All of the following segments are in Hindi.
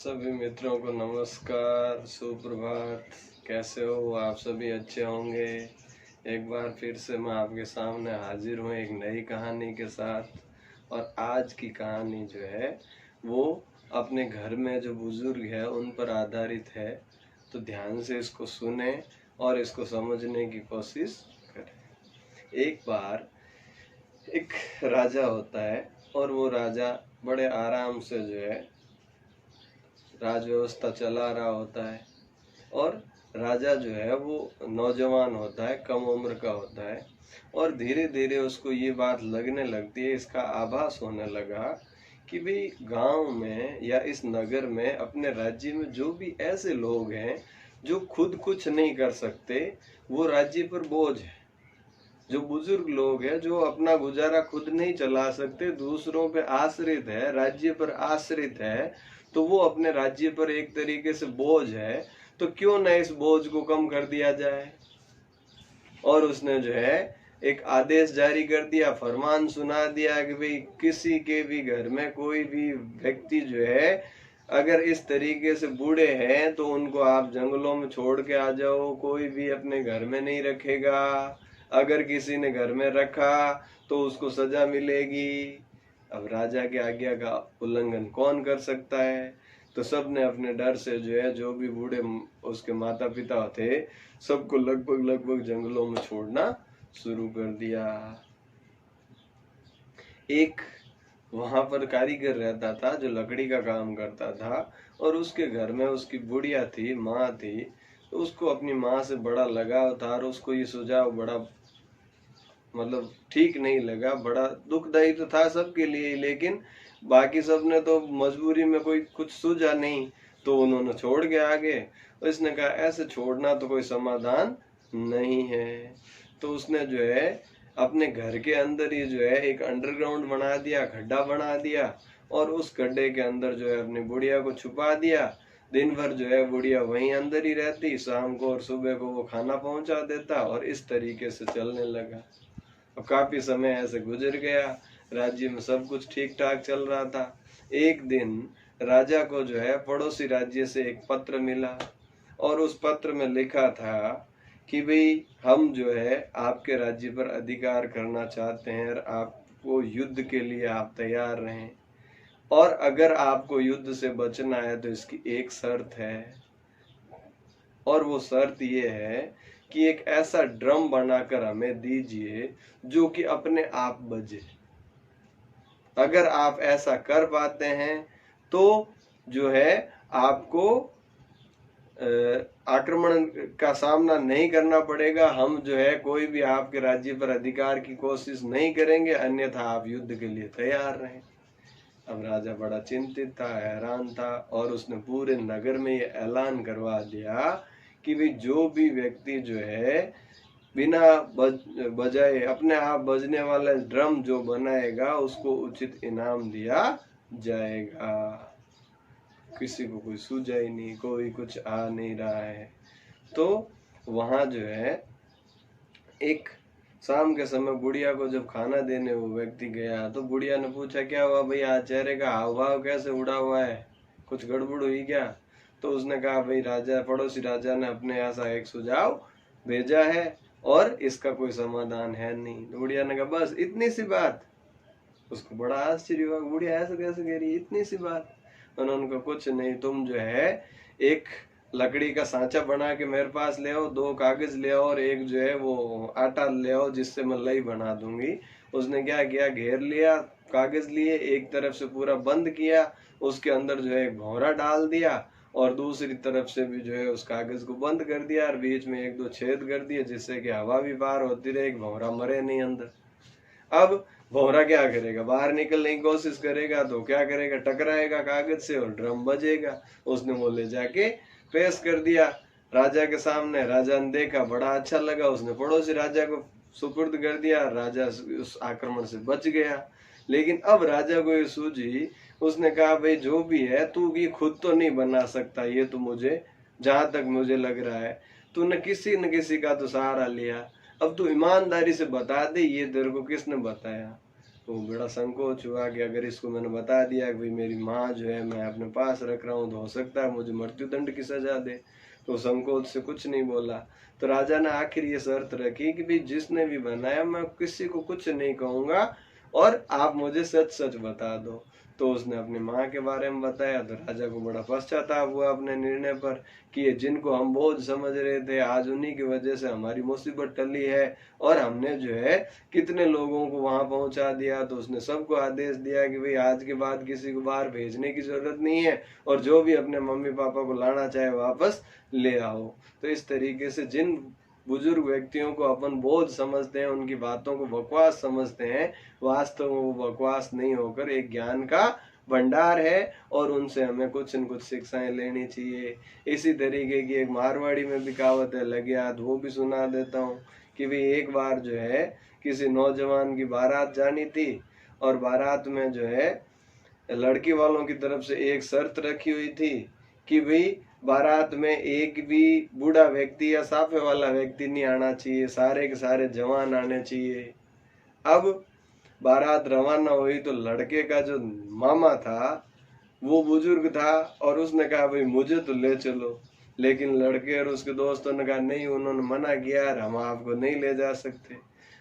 सभी मित्रों को नमस्कार, सुप्रभात। कैसे हो आप? सभी अच्छे होंगे। एक बार फिर से मैं आपके सामने हाजिर हूँ एक नई कहानी के साथ। और आज की कहानी जो है वो अपने घर में जो बुजुर्ग है उन पर आधारित है। तो ध्यान से इसको सुने और इसको समझने की कोशिश करें। एक बार एक राजा होता है और वो राजा बड़े आराम से जो है राज व्यवस्था चला रहा होता है। और राजा जो है वो नौजवान होता है, कम उम्र का होता है। और धीरे धीरे उसको ये बात लगने लगती है, इसका आभास होने लगा कि भाई गांव में या इस नगर में अपने राज्य में जो भी ऐसे लोग हैं जो खुद कुछ नहीं कर सकते, वो राज्य पर बोझ है। जो बुजुर्ग लोग हैं जो अपना गुजारा खुद नहीं चला सकते, दूसरों पे आश्रित है, राज्य पर आश्रित है, तो वो अपने राज्य पर एक तरीके से बोझ है। तो क्यों न इस बोझ को कम कर दिया जाए। और उसने जो है एक आदेश जारी कर दिया, फरमान सुना दिया कि भाई किसी के भी घर में कोई भी व्यक्ति जो है अगर इस तरीके से बूढ़े हैं तो उनको आप जंगलों में छोड़ के आ जाओ, कोई भी अपने घर में नहीं रखेगा। अगर किसी ने घर में रखा तो उसको सजा मिलेगी। अब राजा की आज्ञा का उल्लंघन कौन कर सकता है। तो सब ने अपने डर से जो है, जो भी बूढ़े उसके माता पिता थे, सबको लगभग जंगलों में छोड़ना शुरू कर दिया। एक वहां पर कारीगर रहता था जो लकड़ी का काम करता था, और उसके घर में उसकी बुढ़िया थी, माँ थी। तो उसको अपनी माँ से बड़ा लगाव था और उसको ये सुझाव बड़ा ठीक नहीं लगा। बड़ा दुखदायी तो था सबके लिए, लेकिन बाकी सब ने तो मजबूरी में कोई कुछ सूझा नहीं, तो उन्होंने छोड़ के आगे। उसने कहा ऐसे छोड़ना तो कोई समाधान नहीं है। तो उसने जो है अपने घर के अंदर ही जो है एक अंडरग्राउंड बना दिया, खड्डा बना दिया, और उस गड्ढे के अंदर जो है अपनी बुढ़िया को छुपा दिया। दिन भर जो है बुढ़िया वहीं अंदर ही रहती, शाम को और सुबह को वो खाना पहुंचा देता, और इस तरीके से चलने लगा। और काफी समय ऐसे गुजर गया, राज्य में सब कुछ ठीक ठाक चल रहा था। एक दिन राजा को जो है पड़ोसी राज्य से एक पत्र मिला, और उस पत्र में लिखा था कि भाई हम जो है आपके राज्य पर अधिकार करना चाहते हैं, और आपको युद्ध के लिए आप तैयार रहें। और अगर आपको युद्ध से बचना है तो इसकी एक शर्त है, और वो शर्त ये है कि एक ऐसा ड्रम बनाकर हमें दीजिए जो कि अपने आप बजे। अगर आप ऐसा कर पाते हैं तो जो है आपको आक्रमण का सामना नहीं करना पड़ेगा। हम जो है कोई भी आपके राज्य पर अधिकार की कोशिश नहीं करेंगे, अन्यथा आप युद्ध के लिए तैयार रहें। अब राजा बड़ा चिंतित था, हैरान था, और उसने पूरे नगर में ये ऐलान करवा दिया कि भाई जो भी व्यक्ति जो है बिना बजाए अपने आप बजने वाला ड्रम जो बनाएगा उसको उचित इनाम दिया जाएगा। किसी को कोई सूझा ही नहीं, कोई कुछ आ नहीं रहा है। तो वहां जो है एक शाम के समय बुढ़िया को जब खाना देने वो व्यक्ति गया, तो बुढ़िया ने पूछा क्या हुआ भाई, आज चेहरे का हाव भाव कैसे उड़ा हुआ है, कुछ गड़बड़ हुई क्या? तो उसने कहा भाई राजा, पड़ोसी राजा ने अपने ऐसा एक सुझाव भेजा है और इसका कोई समाधान है नहीं। तो बुढ़िया ने कहा बस इतनी सी बात। उसको बड़ा आश्चर्य हुआ, बुढ़िया ऐसे कैसे कह रही, इतनी सी बात। उन्होंने कहा कुछ नहीं, तुम जो है एक लकड़ी का सांचा बना के मेरे पास ले आओ, 2 कागज ले आओ, और एक जो है वो आटा ले आओ जिससे मैं लई बना दूंगी। उसने क्या किया, घेर लिया, कागज लिए, एक तरफ से पूरा बंद किया, उसके अंदर जो है एक भौरा डाल दिया, और दूसरी तरफ से भी जो है उस कागज को बंद कर दिया, और बीच में 1-2 छेद कर दिए जिससे कि हवा भी बाहर होती रहे, एक भौरा मरे नहीं अंदर। अब भौरा क्या करेगा, बाहर निकलने की कोशिश करेगा तो क्या करेगा, टकराएगा कागज से और ड्रम बजेगा। उसने वो ले जाके पेश कर दिया राजा के सामने। राजा ने देखा, बड़ा अच्छा लगा, उसने पड़ोसी राजा को सुपुर्द कर दिया। राजा उस आक्रमण से बच गया। लेकिन अब राजा को ये सूझी, उसने कहा भाई जो भी है तू ये खुद तो नहीं बना सकता, ये तो मुझे जहां तक मुझे लग रहा है तूने किसी न किसी का तो सहारा लिया। अब तू ईमानदारी से बता दे ये तेरे को किसने बताया। तो बड़ा संकोच हुआ कि अगर इसको मैंने बता दिया कि भाई मेरी माँ जो है मैं अपने पास रख रहा हूँ तो हो सकता है मुझे मृत्युदंड की सजा दे, तो संकोच से कुछ नहीं बोला। तो राजा ने आखिर ये शर्त रखी कि भाई जिसने भी बनाया मैं किसी को कुछ नहीं कहूंगा और आप मुझे सच सच बता दो। तो उसने अपनी माँ के बारे में बताया तो राजा को बड़ा पश्चाताप हुआ अपने निर्णय पर कि ये जिनको हम बोझ समझ रहे थे आज उन्हीं की वजह से हमारी मुसीबत टली है और हमने जो है कितने लोगों को वहां पहुंचा दिया। तो उसने सबको आदेश दिया कि भाई आज के बाद किसी को बाहर भेजने की जरूरत नहीं है और जो भी अपने मम्मी पापा को लाना चाहे वापस ले आओ। तो इस तरीके से जिन बुजुर्ग व्यक्तियों को अपन बोझ समझते हैं, उनकी बातों को बकवास समझते हैं, वास्तव में वो बकवास नहीं होकर एक ज्ञान का भंडार है और उनसे हमें कुछ न कुछ शिक्षाएं लेनी चाहिए। इसी तरीके की एक मारवाड़ी में भी कहावत है लग्यात, वो भी सुना देता हूँ कि भाई एक बार जो है किसी नौजवान की बारात जानी थी और बारात में जो है लड़की वालों की तरफ से एक शर्त रखी हुई थी कि भाई बारात में एक भी बूढ़ा व्यक्ति या साफे वाला व्यक्ति नहीं आना चाहिए, सारे के सारे जवान आने चाहिए। अब बारात रवाना हुई तो लड़के का जो मामा था वो बुजुर्ग था और उसने कहा भाई मुझे तो ले चलो, लेकिन लड़के और उसके दोस्तों ने कहा नहीं, उन्होंने मना किया यार हम आपको नहीं ले जा सकते।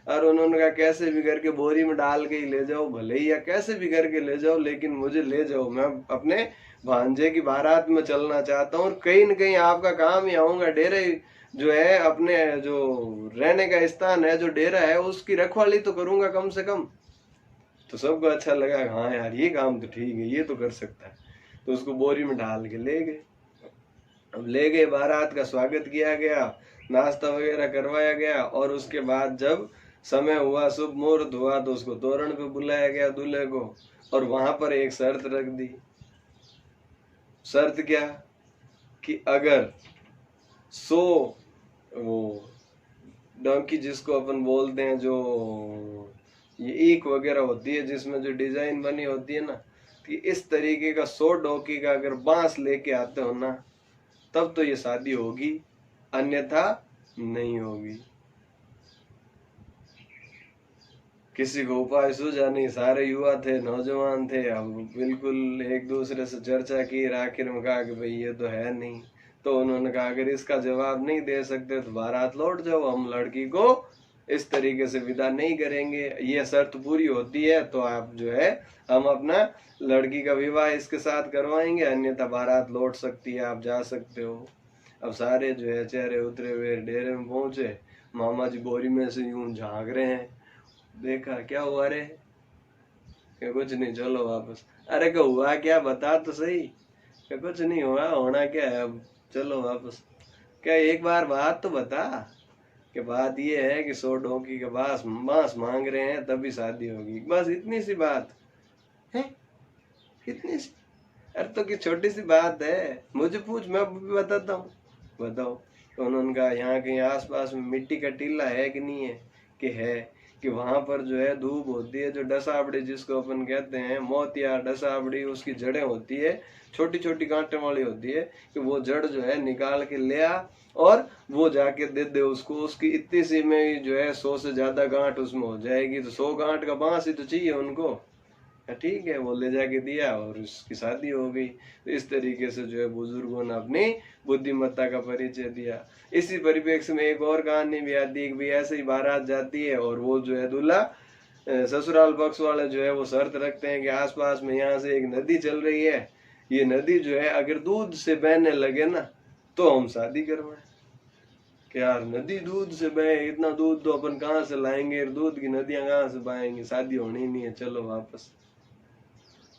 और उन्होंने कहा कैसे भी करके बोरी में डाल के ही ले जाओ भले ही, या कैसे भी करके ले जाओ लेकिन मुझे ले जाओ, मैं अपने भांजे की बारात में चलना चाहता हूँ और कहीं न कहीं आपका काम ही आऊंगा, डेरे जो है अपने जो रहने का स्थान है जो डेरा है उसकी रखवाली तो करूंगा कम से कम। तो सबको अच्छा लगा, हाँ यार ये काम तो ठीक है, ये तो कर सकता है। तो उसको बोरी में डाल के ले गए। अब ले गए, बारात का स्वागत किया गया, नाश्ता वगैरह करवाया गया और उसके बाद जब समय हुआ, शुभ मुहूर्त हुआ तो उसको तोरण पे बुलाया गया दूल्हे को और वहां पर एक शर्त रख दी। शर्त क्या कि अगर 100 वो डोंकी जिसको अपन बोलते हैं, जो ये ईख वगैरह होती है जिसमें जो डिजाइन बनी होती है ना, कि इस तरीके का 100 डोंकी का अगर बांस लेके आते हो ना तब तो ये शादी होगी, अन्यथा नहीं होगी। किसी को उपाय सूझा नहीं, सारे युवा थे, नौजवान थे, अब बिल्कुल एक दूसरे से चर्चा की, आखिर में कहा कि भाई ये तो है नहीं। तो उन्होंने कहा अगर इसका जवाब नहीं दे सकते तो बारात लौट जाओ, हम लड़की को इस तरीके से विदा नहीं करेंगे, ये शर्त पूरी होती है तो आप जो है हम अपना लड़की का विवाह इसके साथ करवाएंगे, अन्यथा बारात लौट सकती है, आप जा सकते हो। अब सारे जो है चेहरे उतरे हुए डेरे में पहुंचे, मामा जी बोरी में से यूं झांक रहे हैं, देखा क्या हुआ रे, क्या कुछ नहीं चलो वापस। अरे क्या हुआ क्या, बता तो सही। क्या कुछ नहीं हुआ, होना क्या है, अब चलो वापस। क्या एक बार बात तो बता कि बात ये है कि 100 डोंकी के बांस मांग रहे हैं तभी शादी होगी, बस इतनी सी बात है, इतनी सी। अरे तो कि छोटी सी बात है, मुझे पूछ मैं भी बताता हूँ, बताओ। तो उन्होंने कहा यहाँ कहीं आस पास में मिट्टी का टीला है कि नहीं है, कि है, कि वहां पर जो है धूप होती है, जो डसावड़ी जिसको अपन कहते हैं, मोतिया डसावड़ी, उसकी जड़ें होती है, छोटी छोटी गांठे वाली होती है, कि वो जड़ जो है निकाल के ले आ और वो जाके दे दे उसको, उसकी इतनी सी में जो है 100 से ज्यादा गांठ उसमें हो जाएगी, तो 100 गांठ का बांस ही तो चाहिए उनको। ठीक है, वो ले जाके दिया और उसकी शादी हो गई। तो इस तरीके से जो है बुजुर्गों ने अपनी बुद्धिमत्ता का परिचय दिया। इसी परिप्रेक्ष्य में एक और कहानी भी आती है कि भाई ऐसे ही बारात जाती है और वो जो है दूल्हा ससुराल पक्ष वाले जो है वो शर्त रखते हैं कि आसपास में यहाँ से एक नदी चल रही है, ये नदी जो है अगर दूध से बहने लगे ना तो हम शादी करवाएं। कि यार नदी दूध से बहे, इतना दूध तो अपन कहाँ से लाएंगे, दूध की नदियां कहाँ से बहेंगी, शादी होनी नहीं है, चलो वापस।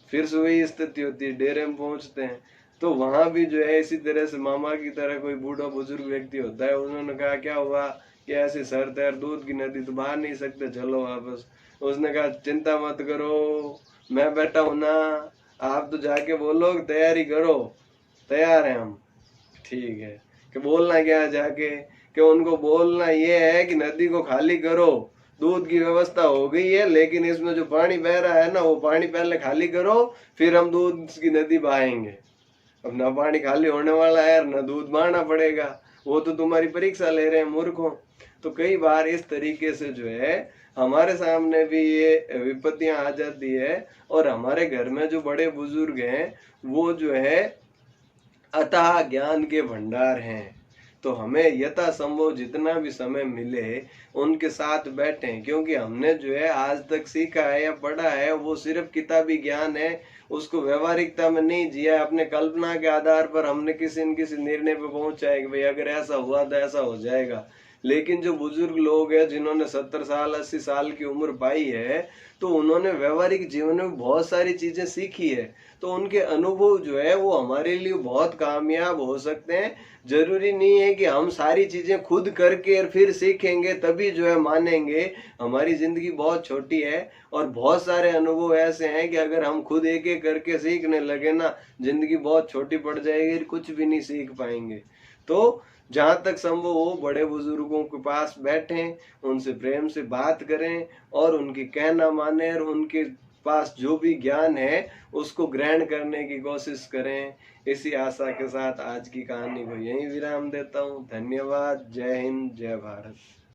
फिर से वही स्थिति होती है, डेरे में पहुंचते हैं तो वहां भी जो है इसी तरह से मामा की तरह कोई बूढ़ा बुजुर्ग व्यक्ति होता है। उन्होंने कहा क्या हुआ कि ऐसी शर्त है, दूध की नदी तो बाहर नहीं सकते, चलो वापस। उसने कहा चिंता मत करो, मैं बैठा हूं ना, आप तो जाके बोलो तैयारी करो, तैयार है हम। ठीक है, कि बोलना क्या है जाके, कि उनको बोलना ये है कि नदी को खाली करो, दूध की व्यवस्था हो गई है लेकिन इसमें जो पानी बह रहा है ना वो पानी पहले खाली करो, फिर हम दूध की नदी बहाएंगे। अब ना पानी खाली होने वाला है ना दूध बहाना पड़ेगा, वो तो तुम्हारी परीक्षा ले रहे हैं मूर्खों। तो कई बार इस तरीके से जो है हमारे सामने भी ये विपत्तियां आ जाती है, और हमारे घर में जो बड़े बुजुर्ग हैं वो जो है अथाह ज्ञान के भंडार हैं। तो हमें यथासंभव जितना भी समय मिले उनके साथ बैठें, क्योंकि हमने जो है आज तक सीखा है या पढ़ा है वो सिर्फ किताबी ज्ञान है, उसको व्यवहारिकता में नहीं जिया है। अपने कल्पना के आधार पर हमने किसी न किसी निर्णय पे पहुंचा है कि भाई अगर ऐसा हुआ तो ऐसा हो जाएगा। लेकिन जो बुजुर्ग लोग हैं जिन्होंने 70 साल 80 साल की उम्र पाई है, तो उन्होंने व्यवहारिक जीवन में बहुत सारी चीजें सीखी है, तो उनके अनुभव जो है वो हमारे लिए बहुत कामयाब हो सकते हैं। जरूरी नहीं है कि हम सारी चीजें खुद करके और फिर सीखेंगे तभी जो है मानेंगे। हमारी जिंदगी बहुत छोटी है और बहुत सारे अनुभव ऐसे हैं कि अगर हम खुद एक एक करके सीखने लगे ना, जिंदगी बहुत छोटी पड़ जाएगी, कुछ भी नहीं सीख पाएंगे। तो जहां तक संभव हो बड़े बुजुर्गों के पास बैठें, उनसे प्रेम से बात करें और उनकी कहना माने, और उनके पास जो भी ज्ञान है उसको ग्रहण करने की कोशिश करें। इसी आशा के साथ आज की कहानी को यहीं विराम देता हूँ। धन्यवाद। जय हिंद, जय भारत।